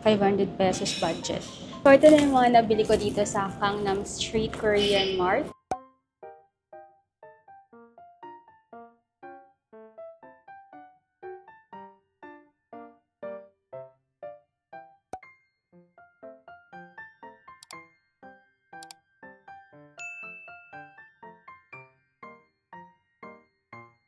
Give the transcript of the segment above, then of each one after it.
500 pesos budget. So, ito na yung mga nabili ko dito sa Gangnam Street Korean Mart.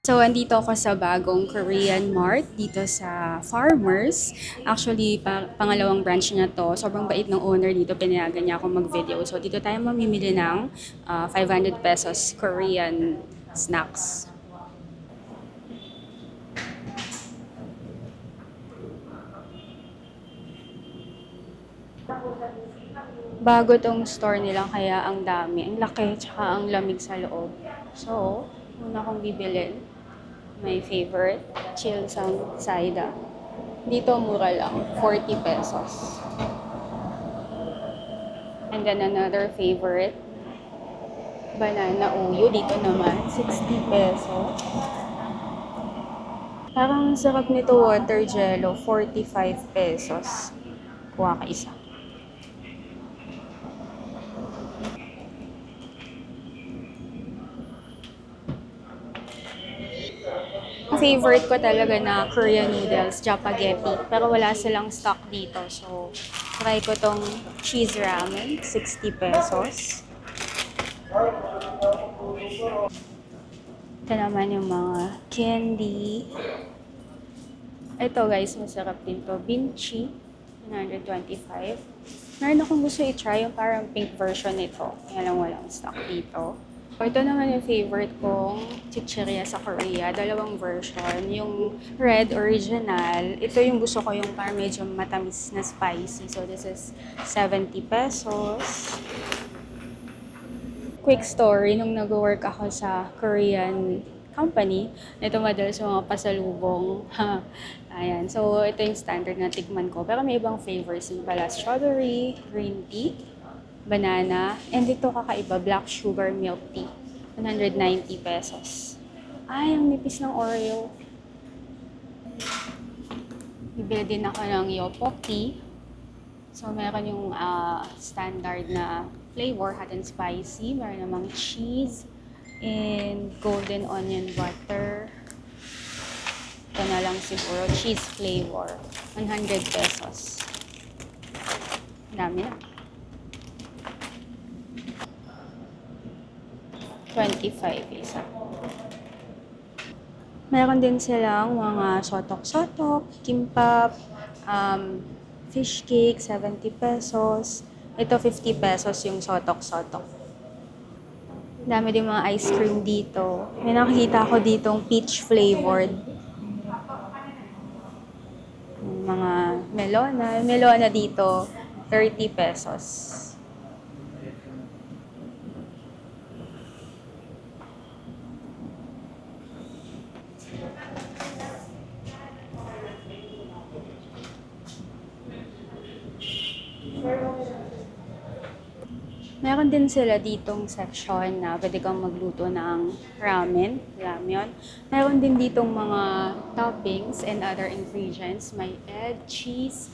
So, andito ako sa bagong Korean Mart dito sa Farmers. Actually, pangalawang branch niya to. Sobrang bait ng owner dito. Pinayagan niya ako mag-video. So, dito tayo mamimili ng 500 pesos Korean snacks. Bago tong store nila kaya ang dami. Ang laki tsaka ang lamig sa loob. So, muna akong bibilin. My favorite, chill sound saida. Dito mura lang, 40 pesos. And then another favorite, banana uyo. Dito naman, 60 pesos. Parang sarap nito water jello, 45 pesos. Kuha ka isa. Favorite ko talaga na Korean noodles, Japaghetti. Pero wala silang stock dito. So, try ko tong cheese ramen, 60 pesos. Ito naman yung mga candy. Ito guys, masarap din to. Kimchi, 125. Meron akong gusto i-try yung parang pink version nito. Kaya lang walang stock dito. Ito naman yung favorite kong chichirya sa Korea. Dalawang version. Yung red original. Ito yung gusto ko yung parang medyo matamis na spicy. So this is 70 pesos. Quick story, nung nag-work ako sa Korean company, ito madalas yung mga pasalubong. Ayan. So ito yung standard na tikman ko. Pero may ibang flavors din pala. Strawberry, green tea, banana, and ito kakaiba, black sugar milk tea. 190 pesos. Ay, ang nipis ng Oreo. Bibili din ako ng Yopoki. So, meron yung standard na flavor, hot and spicy. Meron namang cheese and golden onion butter. Ito na lang siguro, cheese flavor. 100 pesos. Dami na. 25 isa. Meron din silang mga sotok-sotok, kimbap, fish cake, 70 pesos. Ito, 50 pesos yung sotok-sotok. Dami din mga ice cream dito. May nakikita ako ditong peach flavored. Mga melona. Melona dito, 30 pesos. Meron din sila ditong section na pwede kang magluto ng ramyun. Meron din ditong mga toppings and other ingredients. May egg, cheese,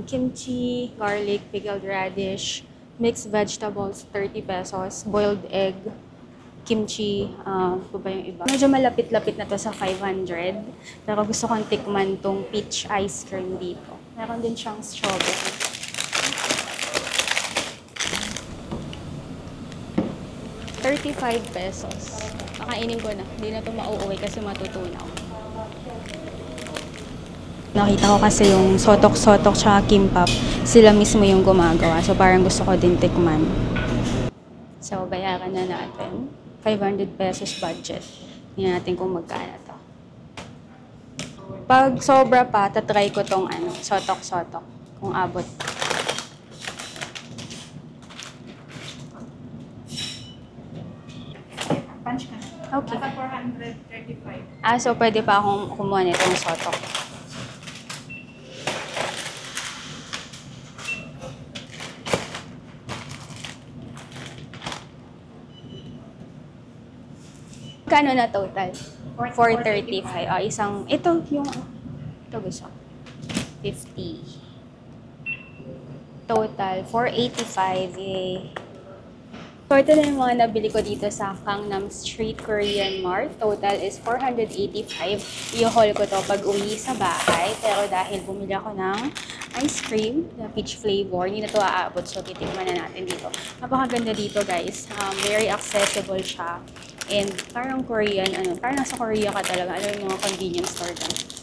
kimchi, garlic, pickled radish, mixed vegetables, 30 pesos, boiled egg, kimchi, ito ba yung iba? Medyo malapit-lapit na to sa 500. Pero gusto kong tikman tong peach ice cream dito. Meron din siyang strawberry. 35 pesos. Kakainin ko na. Hindi na ito mauuwi kasi matutunaw. Nakita ko kasi yung sotok-sotok tsaka kimbap. Sila mismo yung gumagawa. So parang gusto ko din tikman. So bayaran na natin. 500 pesos budget. Tingnan natin kung magkano to. Pag sobra pa, tatry ko tong sotok-sotok. Kung abot. Punch ka na. Okay. Nasa 435. So pwede pa akong kumuha nitong sotok. Kano na total? 435. Isang, ito yung, ito gusto. 50. Total, 485. Yay. So, ito na yung mga nabili ko dito sa Gangnam Street Korean Mart. Total is 485. I-haul ko to pag uwi sa bahay. Pero dahil bumili ako ng ice cream na peach flavor, hindi na to aabot. So, titikman na natin dito. Napakaganda dito, guys. Very accessible siya. And parang Korean, parang nasa Korea ka talaga. Alam yung mga convenience store dyan.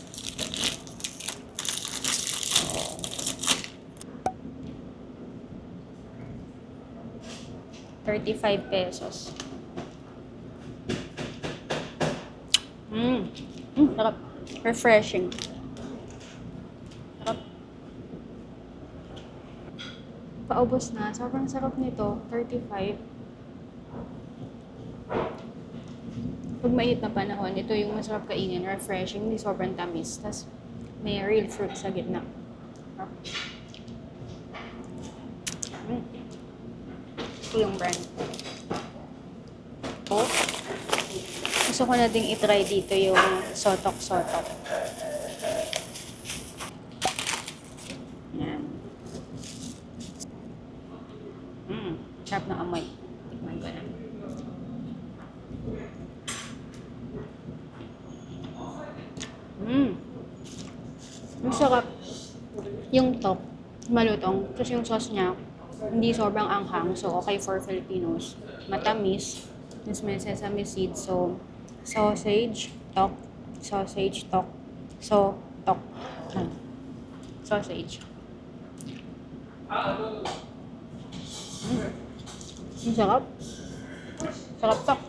35 pesos. Sarap. Refreshing. Sarap. Paubos na. Sobrang sarap nito. 35. Pag mainit na panahon, ito yung masarap kainin. Refreshing. Hindi sobrang tamis. Tapos may real fruit sa gitna. Sarap. Ito yung brand. Oh. Gusto ko na ding itry dito yung sotok-sotok. Yan. Sarap na amoy. Tikman ko na. Ang sarap. Yung tok, malutong. Tapos yung sauce niya, hindi sobrang anghang. So, okay for Filipinos. Matamis. Tapos may sesame seeds. So, sausage, tok. Sausage, tok. So, tok. Sausage. Ang sarap. Sarap tok.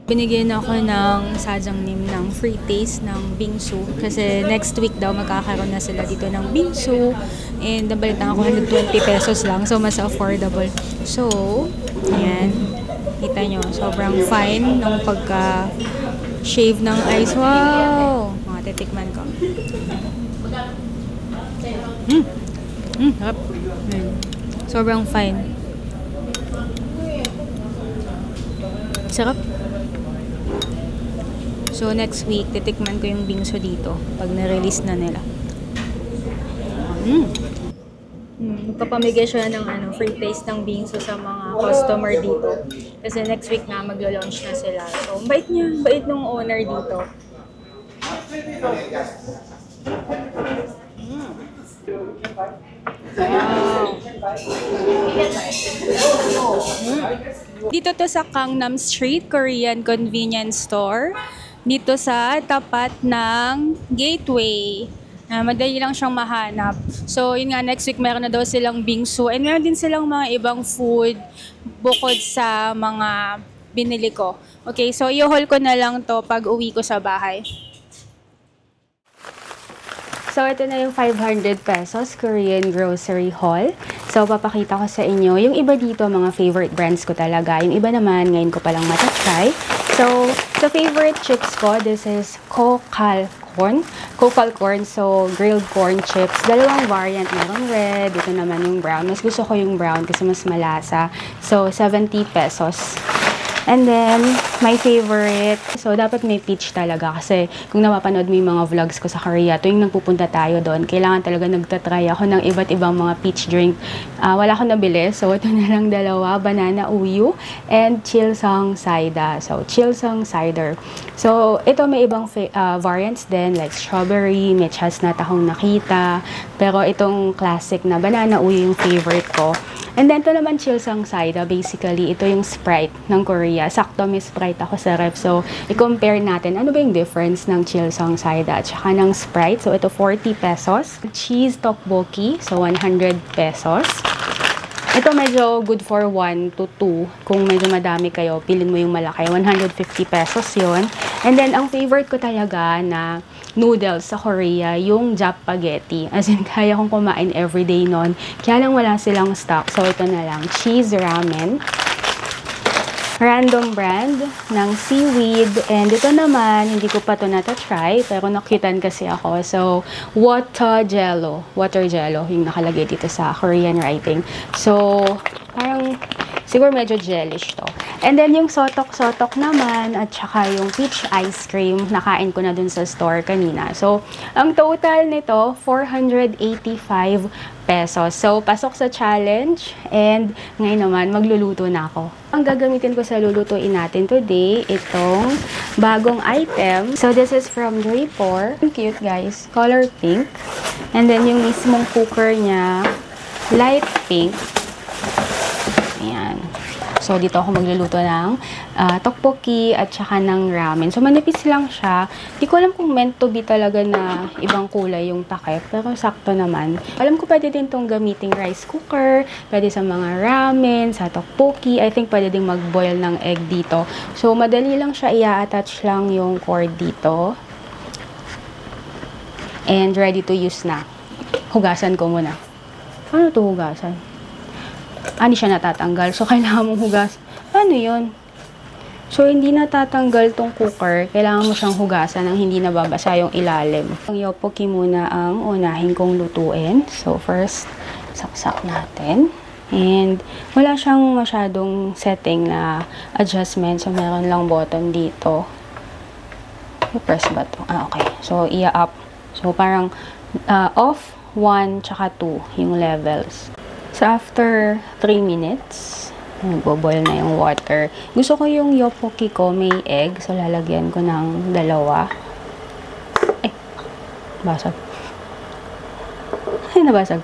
Binigyan ako ng Sajangnim ng free taste ng bingsu kasi next week daw magkakaroon na sila dito ng bingsu and nabalitan ako 120 pesos lang, so mas affordable. So, ayan, kita nyo, sobrang fine ng pagka-shave ng ice. Wow! Mga titikman ko. Harap. Sobrang fine. Sarap. So, next week, titikman ko yung bingsu dito pag na-release na nila. Magpapamigay siya ng free taste ng bingsu sa mga customer dito. Kasi next week na maglo-launch na sila. So, bait niya. Bait ng owner dito. Dito to sa Gangnam Street Korean Convenience Store. Dito sa tapat ng Gateway. Madali lang siyang mahanap. So, yun nga, next week meron na daw silang bingsu. And meron din silang mga ibang food bukod sa mga binili ko. Okay, so i-haul ko na lang to pag uwi ko sa bahay. So, ito na yung 500 pesos Korean grocery haul. So, papakita ko sa inyo. Yung iba dito, mga favorite brands ko talaga. Yung iba naman, ngayon ko palang matatry. So, sa favorite chips ko, this is Kokal Corn. Kokal Corn, so grilled corn chips. Dalawang variant. Merong red, ito naman yung brown. Mas gusto ko yung brown kasi mas malasa. So, 70 pesos. And then, my favorite, so dapat may peach talaga kasi kung napapanood mo yung mga vlogs ko sa Korea, tuwing nagpupunta tayo doon, kailangan talaga nagtatry ako ng iba't ibang mga peach drink. Wala akong nabili, so ito na lang dalawa, banana uyu and chilsang cider. So, chilsang cider. So, ito may ibang variants din like strawberry, may chestnut akong nakita, pero itong classic na banana uyu yung favorite ko. And then, ito naman chilsang cider. Basically, ito yung Sprite ng Korea. Sakto may Sprite ako sa ref. So, i-compare natin. Ano ba yung difference ng chilsang cider at saka ng Sprite? So, ito 40 pesos. Cheese tteokbokki. So, 100 pesos. Ito medyo good for 1 to 2. Kung medyo madami kayo, pilin mo yung malaki. 150 pesos yun. And then, ang favorite ko talaga na noodles sa Korea, yung Japspaghetti. As in, kaya kong kumain everyday nun. Kaya lang wala silang stock. So, ito na lang. Cheese ramen. Random brand ng seaweed. And ito naman, hindi ko pa ito natatry, pero nakitan kasi ako. So, water jello. Water jello, yung nakalagay dito sa Korean writing. So, parang Siguro medyo gelish to. And then yung sotok-sotok naman at saka yung peach ice cream, nakain ko na dun sa store kanina. So, ang total nito, 485 pesos. So, pasok sa challenge and ngayon naman, magluluto na ako. Ang gagamitin ko sa lulutuin natin today, itong bagong item. So, this is from Drapor. Cute guys. Color pink. And then yung mismong cooker niya, light pink. Ayan. So, dito ako magluluto ng tteokbokki at saka ng ramen. So, manipis lang siya. Di ko alam kung meant to be talaga na ibang kulay yung takip. Pero sakto naman. Alam ko pwede din tong gamiting rice cooker. Pwede sa mga ramen, sa tteokbokki. I think pwede din mag-boil ng egg dito. So, madali lang siya. I-attach lang yung cord dito. And ready to use na. Hugasan ko muna. Paano to hugasan? Hindi siya natatanggal. So, kailangan mong hugas. Ano yun? So, hindi natatanggal tong cooker. Kailangan mo siyang hugasan nang hindi nababasa yung ilalim. Ang tteokbokki muna ang unahin kong lutuin. So, first, saksak natin. And, wala siyang masyadong setting na adjustment. So, meron lang button dito. I-press ba to? Okay. So, i-up. So, parang off, 1, tsaka 2 yung levels. So, after 3 minutes, nagbo-boil na yung water. Gusto ko yung tteokbokki ko may egg. So, lalagyan ko ng 2. Ay, basag. Ay, nabasag.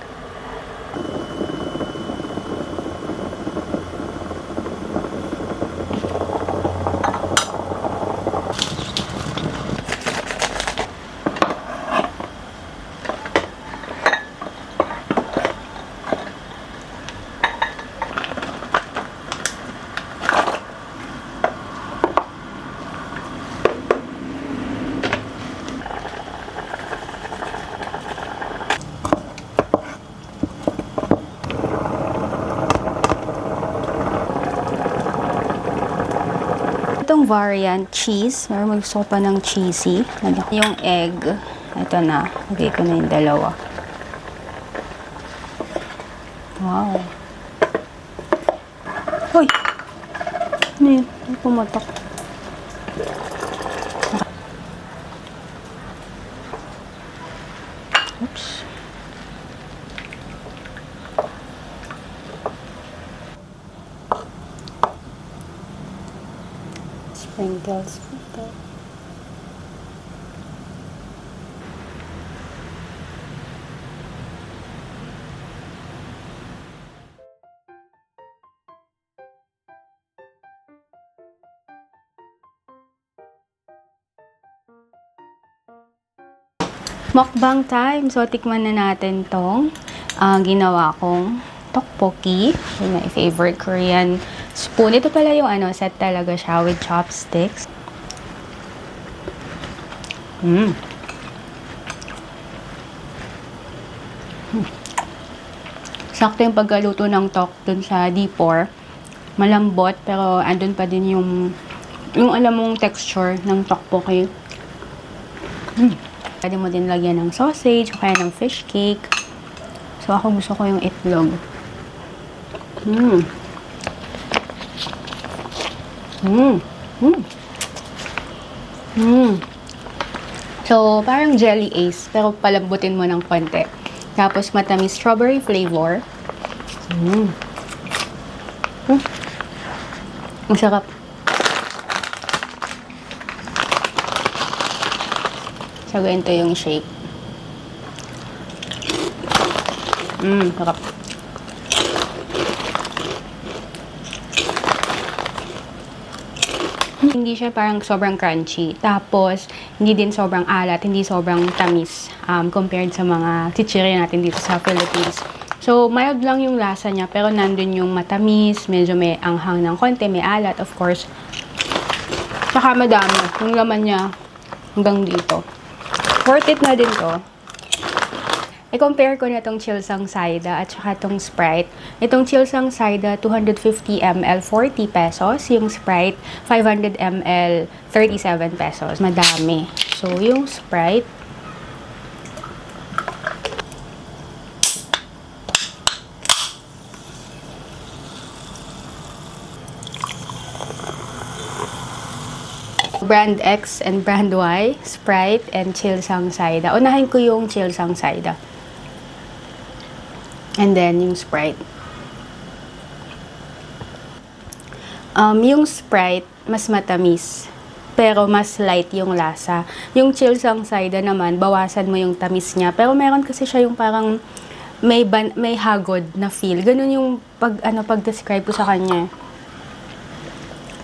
Itong variant, cheese. Meron gusto ko pa ng cheesy. Yung egg. Ito na. Lagay ko na yung 2. Wow. Hoy! Ano yun? May pumatok. Oops. Sprinkles. Okay. Mukbang time. So, tikman na natin tong ginawa kong tteokbokki. My favorite Korean spoon. Ito pala yung set talaga siya with chopsticks. Sakto yung pagkaluto ng tok dun sa D4. Malambot, pero andun pa din yung alam mong texture ng tteokbokki. Pwede mo din lagyan ng sausage o kaya ng fish cake. So, ako gusto ko yung itlog. So, parang jelly ace, pero palambutin mo ng konti. Tapos, matamis strawberry flavor. Masarap. So, ganito yung shape. Sarap. Hindi siya parang sobrang crunchy. Tapos, hindi din sobrang alat, hindi sobrang tamis compared sa mga chichirya natin dito sa Philippines. So, mild lang yung lasa niya, pero nandun yung matamis, medyo may anghang ng konti, may alat, of course. Tsaka madami. Yung laman niya hanggang dito. Worth it na din to. I-compare ko na itong Chilsang Saida at saka itong Sprite. Itong Chilsang Saida, 250 ml, 40 pesos. Yung Sprite, 500 ml, 37 pesos. Madami. So, yung Sprite, Brand X and Brand Y, Sprite, and Chilsang Saida. Unahin ko yung Chilsang Saida. And then, yung Sprite. Yung Sprite, mas matamis. Pero mas light yung lasa. Yung Chilsang Saida naman, bawasan mo yung tamis niya. Pero meron kasi siya yung parang may hagod na feel. Ganun yung pag-describe ko sa kanya.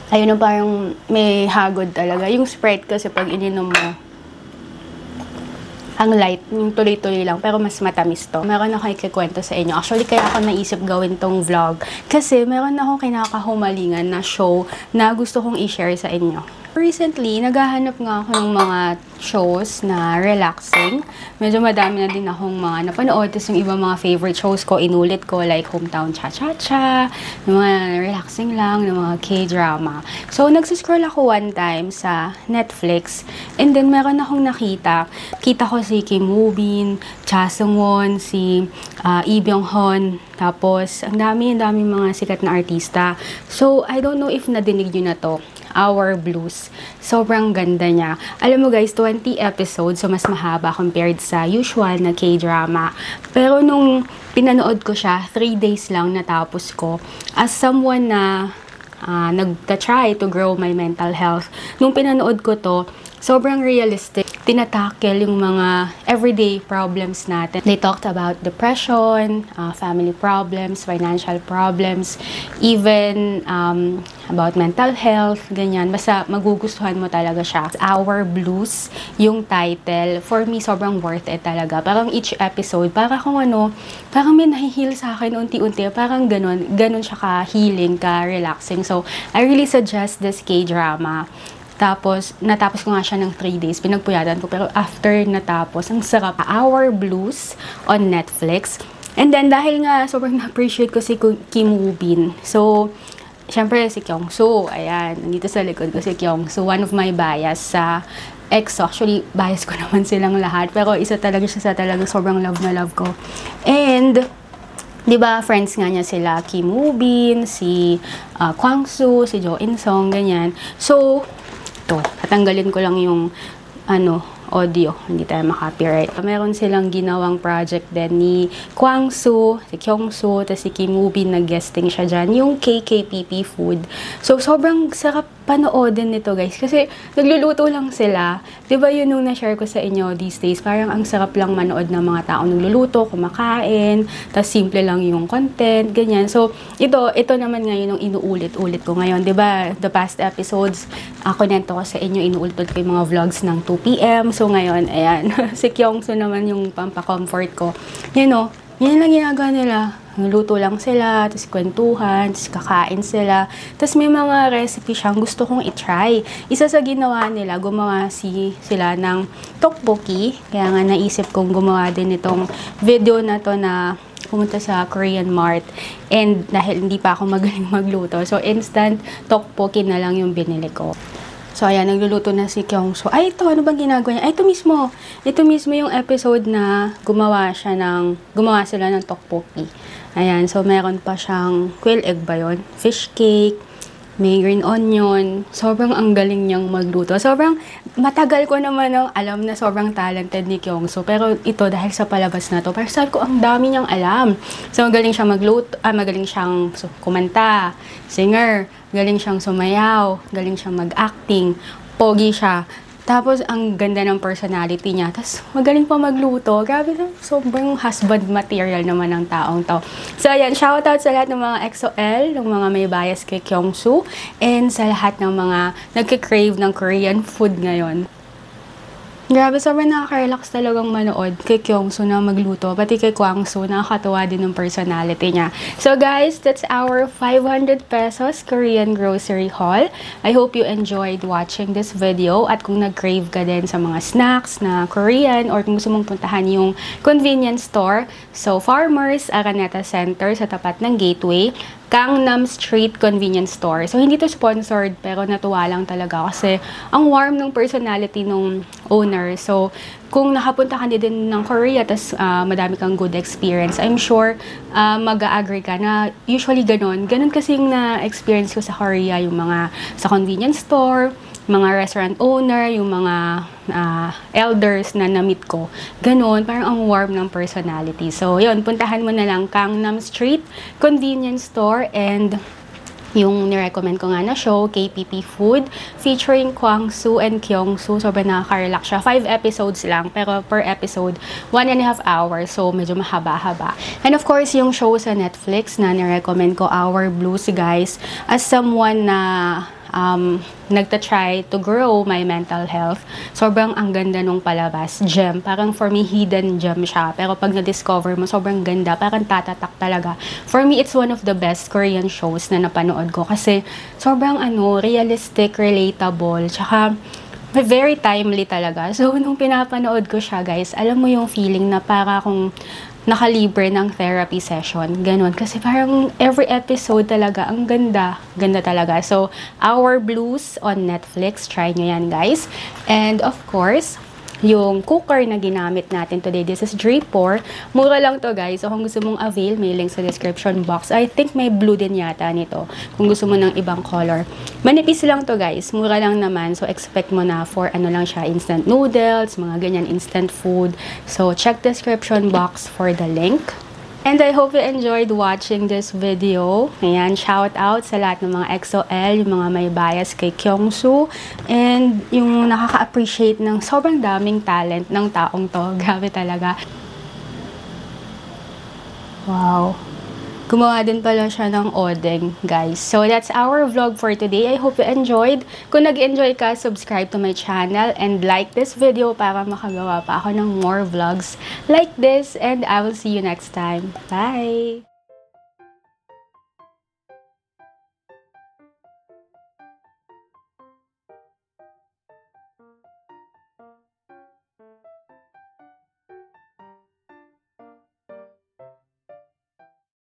Ayun yung parang may hagod talaga. Yung Sprite kasi pag ininom mo, ang light, yung tuloy-tuloy lang, pero mas matamis to. Meron ako ikikwento sa inyo. Actually, kaya ako naisip gawin tong vlog. Kasi meron akong kinakahumalingan na show na gusto kong i-share sa inyo. Recently, naghahanap nga ako ng mga shows na relaxing. Medyo madami na din akong mga napanood. Tapos yung iba mga favorite shows ko, inulit ko, like Hometown Cha-Cha-Cha, yung mga relaxing lang, ng mga K-drama. So, nagsiscroll ako one time sa Netflix. And then, meron akong nakita. Kita ko si Kim Woo Bin, Cha Seung-won, si Lee Byung-hun. Tapos, ang dami mga sikat na artista. So, I don't know if nadinig nyo na to. Our Blues. Sobrang ganda niya. Alam mo guys, 20 episodes, so mas mahaba compared sa usual na K-drama. Pero nung pinanood ko siya, 3 days lang natapos ko. As someone na nagta-try to grow my mental health, nung pinanood ko to, sobrang realistic. Tinatakel yung mga everyday problems natin. They talked about depression, family problems, financial problems, even about mental health, ganyan. Basta magugustuhan mo talaga siya. Our Blues, yung title, for me, sobrang worth it talaga. Parang each episode, parang parang may nahihil sa akin unti-unti. Parang ganun siya ka-healing, ka-relaxing. So, I really suggest this K-drama. Tapos, natapos ko nga siya ng 3 days. Pinagpuyatan ko. Pero after natapos, ang sarap. Our Blues on Netflix. And then, dahil nga sobrang na-appreciate ko si Kim Woo Bin. So, syempre si Kyung-soo. Ayan, nandito sa likod ko si Kyung-soo. One of my bias sa EXO. Actually, bias ko naman silang lahat. Pero isa talaga siya sa talagang sobrang love na love ko. And, di ba, friends nga niya sila, Kim Woo Bin, si Kwang-soo, si Jo In-sung, ganyan. So, tatanggalin ko lang yung audio, hindi tayo makapiright. Meron silang ginawang project din ni Kwang-soo, si Kyung-soo, tapos si Kim Woo Bin, nag-guesting siya dyan, yung KKPP food. So, sobrang sarap panoodin nito guys, kasi nagluluto lang sila. Diba yun nung na-share ko sa inyo these days, parang ang sarap lang manood ng mga taong nagluluto, kumakain, tapos simple lang yung content, ganyan. So, ito naman ngayon yung inuulit-ulit ko ngayon. Diba, the past episodes, kunento ko sa inyo, inuulit ko yung mga vlogs ng 2 p.m. So, ngayon, ayan, si Kyung-soo naman yung pampacomfort ko. Yan lang ginagawa nila. Luto lang sila, tapos kwentuhan, tapos kakain sila. Tapos may mga recipe siyang gusto kong i-try. Isa sa ginawa nila, gumawa sila ng tteokbokki. Kaya nga naisip kong gumawa din itong video na to na pumunta sa Korean Mart. And dahil hindi pa ako magaling magluto, so instant tteokbokki na lang yung binili ko. So, ayan, nagluluto na si Kyung-soo. Ay, ito, ano bang ginagawa niya? Ay, ito mismo. Ito mismo yung episode na gumawa sila ng tteokbokki. Ayan, so meron pa siyang quail egg ba yun? Fish cake, may green onion. Sobrang ang galing niyang magluto. Sobrang matagal ko naman alam na sobrang talented ni Kyung-soo. Pero ito, dahil sa palabas na to, parang sabi ko, ang dami niyang alam. So, magaling siyang magaling siyang kumanta, singer, galing siyang sumayaw, galing siyang mag-acting, pogi siya. Tapos, ang ganda ng personality niya. Tapos, magaling pa magluto. Grabe, sobrang husband material naman ng taong to. So, ayan, shoutout sa lahat ng mga XOL, ng mga may bias kay Kyung-soo, and sa lahat ng mga nagkikrave ng Korean food ngayon. Grabe, sobrang nakaka-relax talagang manood kay Kyung-soo na magluto. Pati kay Kwang-soo, nakakatuwa din ng personality niya. So guys, that's our 500 pesos Korean grocery haul. I hope you enjoyed watching this video. At kung nag-crave ka din sa mga snacks na Korean or kung gusto mong puntahan yung convenience store, so Farmers Araneta Center sa tapat ng Gateway, Gangnam Street Convenience Store. So, hindi to sponsored, pero natuwa lang talaga kasi ang warm ng personality nung owner. So, kung nakapunta ka din ng Korea, tas madami kang good experience, I'm sure mag-a-agree ka na usually ganun. Ganun kasi yung na-experience ko sa Korea, yung mga sa convenience store, mga restaurant owner, yung mga elders na na-meet ko. Ganon, parang ang warm ng personality. So, yun, puntahan mo na lang Gangnam Street Convenience Store, and yung nirecommend ko nga na show, KPP Food, featuring Kwang Soo and Kyung Soo. Sobrang nakaka-relax siya. 5 episodes lang, pero per episode, 1.5 hours. So, medyo mahaba-haba. And of course, yung show sa Netflix na nirecommend ko, Our Blues, guys. As someone na nagta-try to grow my mental health, sobrang ang ganda nung palabas. Gem. Parang for me, hidden gem siya. Pero pag na-discover mo, sobrang ganda. Parang tatatak talaga. For me, it's one of the best Korean shows na napanood ko. Kasi sobrang realistic, relatable. Tsaka, very timely talaga. So, nung pinapanood ko siya, guys, alam mo yung feeling na para akong nakalibre ng therapy session. Ganon. Kasi parang every episode talaga, ang ganda. Ganda talaga. So, Our Blues on Netflix. Try nyo yan, guys. And of course, yung cooker na ginamit natin today, this is Drapor. Mura lang to, guys. So, kung gusto mong avail, may link sa description box. I think may blue din yata nito. Kung gusto mo ng ibang color. Manipis lang to, guys. Mura lang naman. So, expect mo na for lang siya, instant noodles, mga ganyan, instant food. So, check description box for the link. And I hope you enjoyed watching this video. Ayan, shout out sa lahat ng mga XOL, yung mga may bias kay Kyung Soo, and yung nakaka-appreciate ng sobrang daming talent ng taong to. Grabe talaga. Wow. Gumawa din pala siya ng odeng, guys. So, that's our vlog for today. I hope you enjoyed. Kung nag-enjoy ka, subscribe to my channel and like this video para makagawa pa ako ng more vlogs like this. And I will see you next time. Bye!